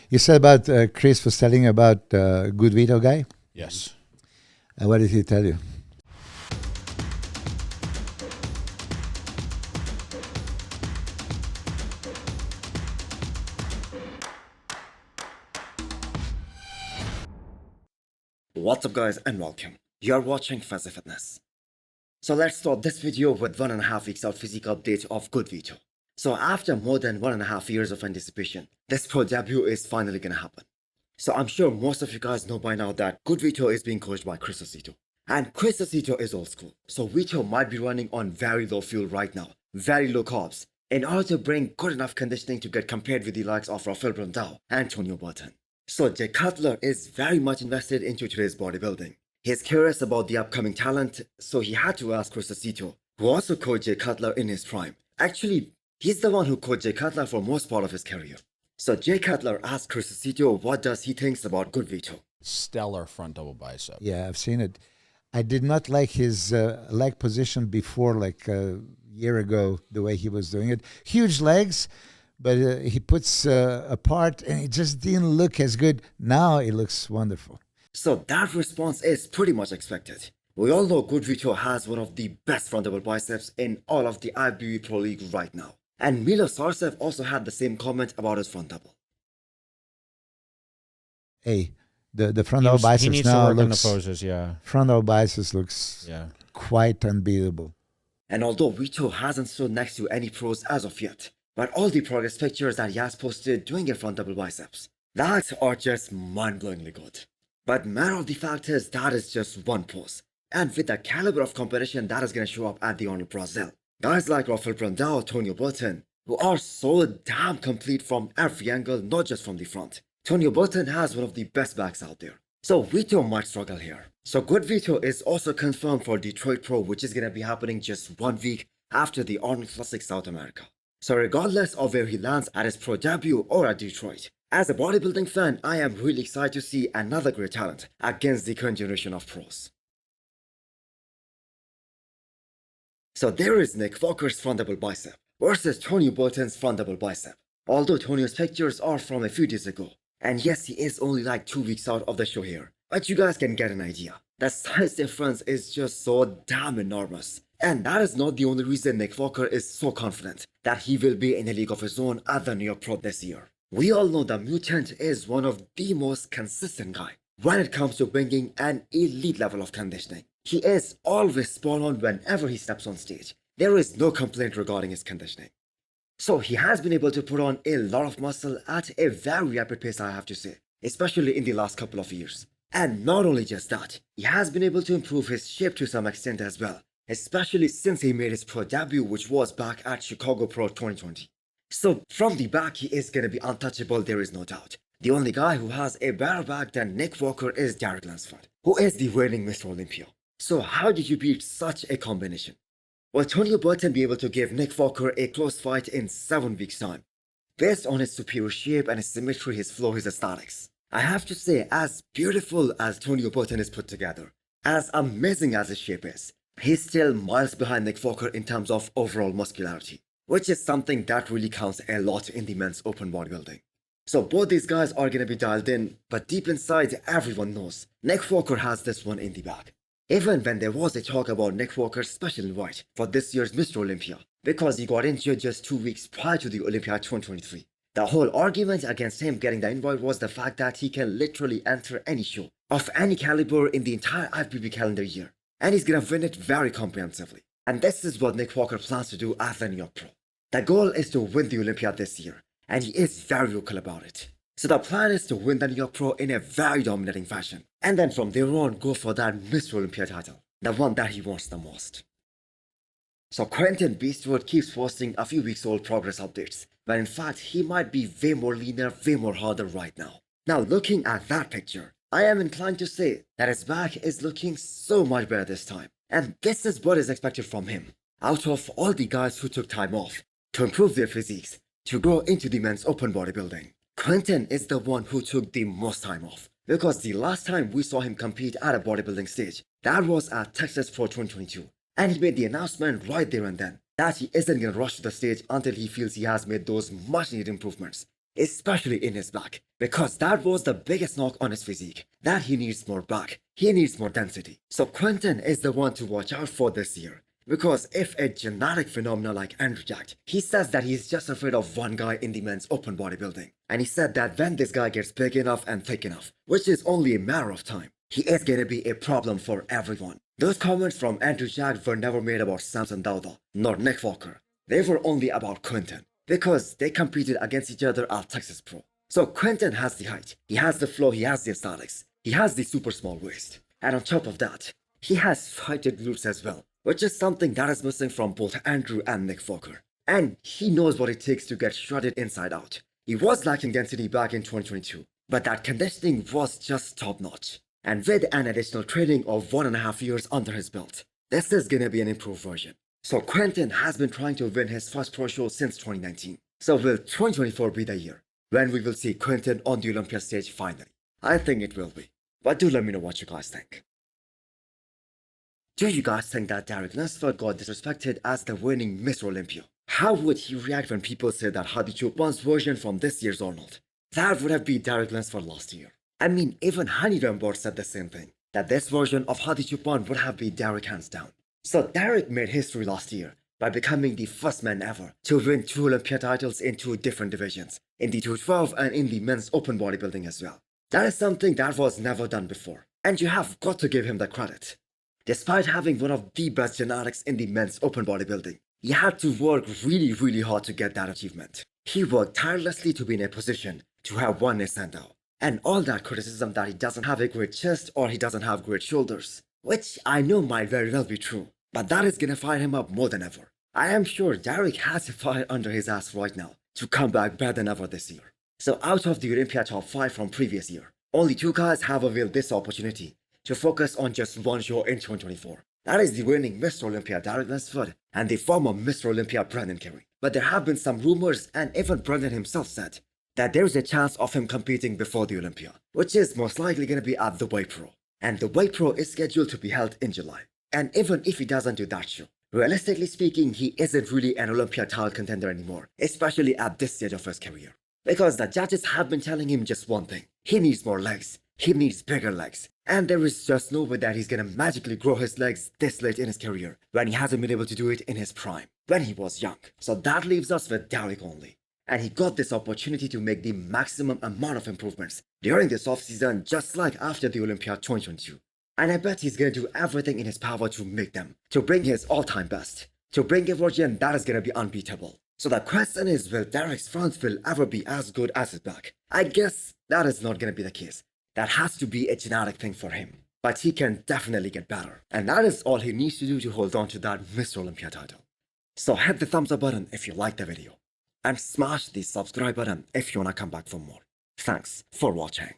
You said about Chris was telling about Goodvito guy. Yes. What did he tell you? What's up guys and welcome. You're watching Fazi Fitness. So let's start this video with 1.5 weeks out physical update of Goodvito. So after more than 1.5 years of anticipation, this pro debut is finally gonna happen. So I'm sure most of you guys know by now that Goodvito is being coached by Chris Osito. And Chris Osito is old school. So Vito might be running on very low fuel right now, very low carbs, in order to bring good enough conditioning to get compared with the likes of Rafael Brandao and Tonio Burton. So Jay Cutler is very much invested into today's bodybuilding. He's curious about the upcoming talent, so he had to ask Chris Osito, who also coached Jay Cutler in his prime. Actually, he's the one who coached Jay Cutler for most part of his career. So Jay Cutler asked Chris Osito what does he thinks about Goodvito. Stellar front double bicep. Yeah, I've seen it. I did not like his leg position before, like a year ago, the way he was doing it. Huge legs, but he puts apart and it just didn't look as good. Now it looks wonderful. So that response is pretty much expected. We all know Goodvito has one of the best front double biceps in all of the IFBB Pro League right now. And Milo Sarcev also had the same comment about his front double. Hey, the front double He biceps needs to now work on the looks, poses, yeah. front double biceps looks quite unbeatable. And although Vito hasn't stood next to any pros as of yet, but all the progress pictures that he has posted doing a front double biceps, that are just mind-blowingly good. But matter of the fact is that is just one pose. And with the caliber of competition that is going to show up at the Arnold Brazil, guys like Rafael Brandao, Tonio Burton, who are so damn complete from every angle, not just from the front. Tonio Burton has one of the best backs out there. So Vito might struggle here. So Goodvito is also confirmed for Detroit Pro, which is going to be happening just 1 week after the Arnold Classic South America. So regardless of where he lands at his pro debut or at Detroit, as a bodybuilding fan, I am really excited to see another great talent against the current generation of pros. So there is Nick Walker's front double bicep versus Tonio Burton's front double bicep. Although Tonio's pictures are from a few days ago, and yes, he is only like 2 weeks out of the show here, but you guys can get an idea. The size difference is just so damn enormous. And that is not the only reason Nick Walker is so confident that he will be in a league of his own at the New York Pro this year. We all know the Mutant is one of the most consistent guy when it comes to bringing an elite level of conditioning. He is always spot on whenever he steps on stage. There is no complaint regarding his conditioning. So he has been able to put on a lot of muscle at a very rapid pace, I have to say, especially in the last couple of years. And not only just that, he has been able to improve his shape to some extent as well, especially since he made his pro debut, which was back at Chicago Pro 2020. So from the back, he is going to be untouchable, there is no doubt. The only guy who has a better back than Nick Walker is Derek Lunsford, who is the reigning Mr Olympia. So how did you beat such a combination? Will Tonio Burton be able to give Nick Walker a close fight in 7 weeks' time? Based on his superior shape and his symmetry, his flow, his aesthetics, I have to say, as beautiful as Tonio Burton is put together, as amazing as his shape is, he's still miles behind Nick Walker in terms of overall muscularity, which is something that really counts a lot in the men's open bodybuilding. So both these guys are going to be dialed in, but deep inside everyone knows Nick Walker has this one in the bag. Even when there was a talk about Nick Walker's special invite for this year's Mr Olympia, because he got injured just 2 weeks prior to the Olympia 2023. The whole argument against him getting the invite was the fact that he can literally enter any show of any caliber in the entire IFBB calendar year, and he's gonna win it very comprehensively. And this is what Nick Walker plans to do at the New York Pro. The goal is to win the Olympia this year, and he is very vocal about it. So the plan is to win the New York Pro in a very dominating fashion, and then from there on go for that Mr Olympia title, the one that he wants the most. So Quinton Beastwood keeps posting a few weeks old progress updates, when in fact he might be way more leaner, way more harder right now. Now looking at that picture, I am inclined to say that his back is looking so much better this time, and this is what is expected from him. Out of all the guys who took time off to improve their physiques, to grow into the men's open bodybuilding, Quinton is the one who took the most time off, because the last time we saw him compete at a bodybuilding stage, that was at Texas Pro 2022, and he made the announcement right there and then that he isn't gonna rush to the stage until he feels he has made those much needed improvements especially in his back, because that was the biggest knock on his physique, that he needs more back, he needs more density. So Quinton is the one to watch out for this year. Because if a genetic phenomenon like Andrew Jack, he says that he's just afraid of one guy in the men's open bodybuilding. And he said that when this guy gets big enough and thick enough, which is only a matter of time, he is going to be a problem for everyone. Those comments from Andrew Jack were never made about Samson Dauda, nor Nick Walker. They were only about Quinton, because they competed against each other at Texas Pro. So Quinton has the height, he has the flow, he has the aesthetics, he has the super small waist. And on top of that, he has fighted glutes as well, which is something that is missing from both Andrew and Nick Walker. And he knows what it takes to get shredded inside out. He was lacking density back in 2022, but that conditioning was just top notch. And with an additional training of 1.5 years under his belt, this is gonna be an improved version. So Quinton has been trying to win his first pro show since 2019. So will 2024 be the year when we will see Quinton on the Olympia stage finally? I think it will be. But do let me know what you guys think. Do you guys think that Derek Lunsford got disrespected as the winning Mr Olympia? How would he react when people say that Hadi Choopan's version from this year's Arnold? That would have been Derek Lunsford last year. I mean, even Hani Rambert said the same thing, that this version of Hadi Choopan would have been Derek hands down. So Derek made history last year by becoming the first man ever to win 2 Olympia titles in 2 different divisions, in the 212 and in the men's open bodybuilding as well. That is something that was never done before, and you have got to give him the credit. Despite having one of the best genetics in the men's open bodybuilding, he had to work really hard to get that achievement. He worked tirelessly to be in a position to have won a Sandow. And all that criticism that he doesn't have a great chest or he doesn't have great shoulders, which I know might very well be true, but that is gonna fire him up more than ever. I am sure Derek has a fire under his ass right now to come back better than ever this year. So out of the Olympia top 5 from previous year, only 2 guys have availed this opportunity to focus on just one show in 2024. That is the winning Mr. Olympia Derek Lunsford and the former Mr. Olympia Brendan Carey. But there have been some rumors, and even Brendan himself said that there is a chance of him competing before the Olympia, which is most likely going to be at the Way Pro. And the Way Pro is scheduled to be held in July. And even if he doesn't do that show, realistically speaking, he isn't really an Olympia title contender anymore, especially at this stage of his career. Because the judges have been telling him just one thing: he needs more legs. He needs bigger legs. And there is just no way that he's gonna magically grow his legs this late in his career when he hasn't been able to do it in his prime, when he was young. So that leaves us with Derek only. And he got this opportunity to make the maximum amount of improvements during this offseason, just like after the Olympia 2022. And I bet he's gonna do everything in his power to make them, to bring his all-time best, to bring a version that is gonna be unbeatable. So the question is, will Derek's front will ever be as good as his back? I guess that is not gonna be the case. That has to be a genetic thing for him. But he can definitely get better. And that is all he needs to do to hold on to that Mr. Olympia title. So hit the thumbs up button if you liked the video. And smash the subscribe button if you wanna come back for more. Thanks for watching.